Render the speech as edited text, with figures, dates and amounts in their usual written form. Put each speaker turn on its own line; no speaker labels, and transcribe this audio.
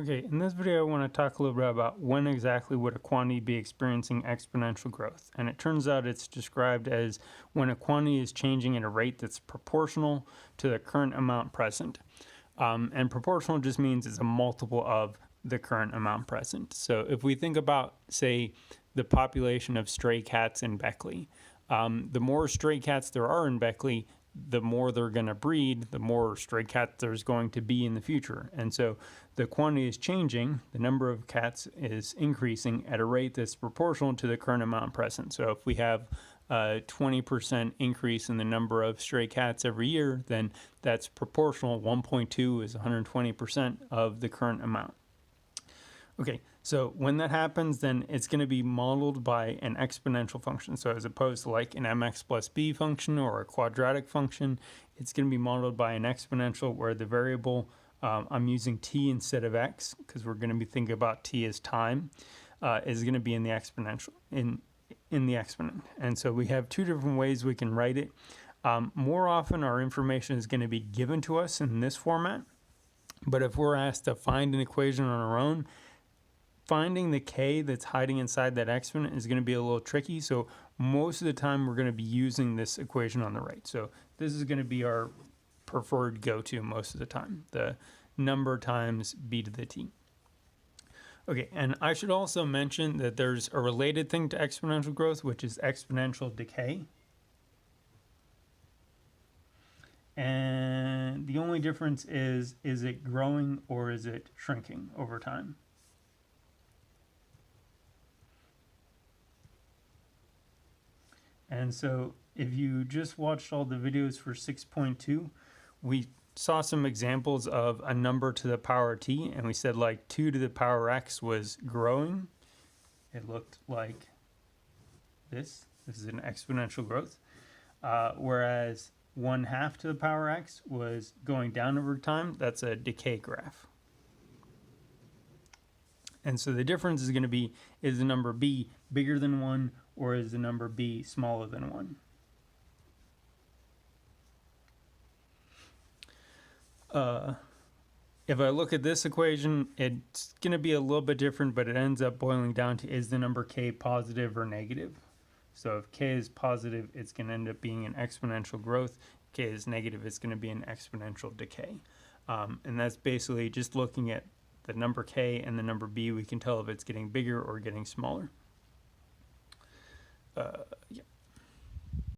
Okay, in this video I want to talk a little bit about when exactly would a quantity be experiencing exponential growth. And it turns out it's described as when a quantity is changing at a rate that's proportional to the current amount present. And proportional just means it's a multiple of the current amount present. So if we think about, say, the population of stray cats in Beckley, the more stray cats there are in Beckley, the more they're going to breed, the more stray cats there's going to be in the future. And so the quantity is changing, the number of cats is increasing at a rate that's proportional to the current amount present. So if we have a 20% increase in the number of stray cats every year, then that's proportional. 1.2 is 120% of the current amount. Okay, so when that happens, then it's going to be modeled by an exponential function. So as opposed to like an mx plus b function or a quadratic function, it's going to be modeled by an exponential where the variable, I'm using t instead of x because we're going to be thinking about t as time, is going to be in the exponential, in the exponent. And so we have two different ways we can write it. More often our information is going to be given to us in this format, but if we're asked to find an equation on our own, finding the k that's hiding inside that exponent is going to be a little tricky. So most of the time we're going to be using this equation on the right. So this is going to be our preferred go-to most of the time, the number times b to the t. Okay, and I should also mention that there's a related thing to exponential growth, which is exponential decay. And the only difference is it growing or is it shrinking over time? And so if you just watched all the videos for 6.2, we saw some examples of a number to the power t, and we said like 2 to the power x was growing. It looked like this. This is an exponential growth. Whereas 1/2 to the power x was going down over time. That's a decay graph. And so the difference is going to be, is the number b bigger than 1 or is the number b smaller than 1? If I look at this equation, it's going to be a little bit different, but it ends up boiling down to, is the number k positive or negative? So if k is positive, it's going to end up being an exponential growth. If k is negative, it's going to be an exponential decay. And that's basically just looking at the number k and the number b, we can tell if it's getting bigger or getting smaller. Yeah.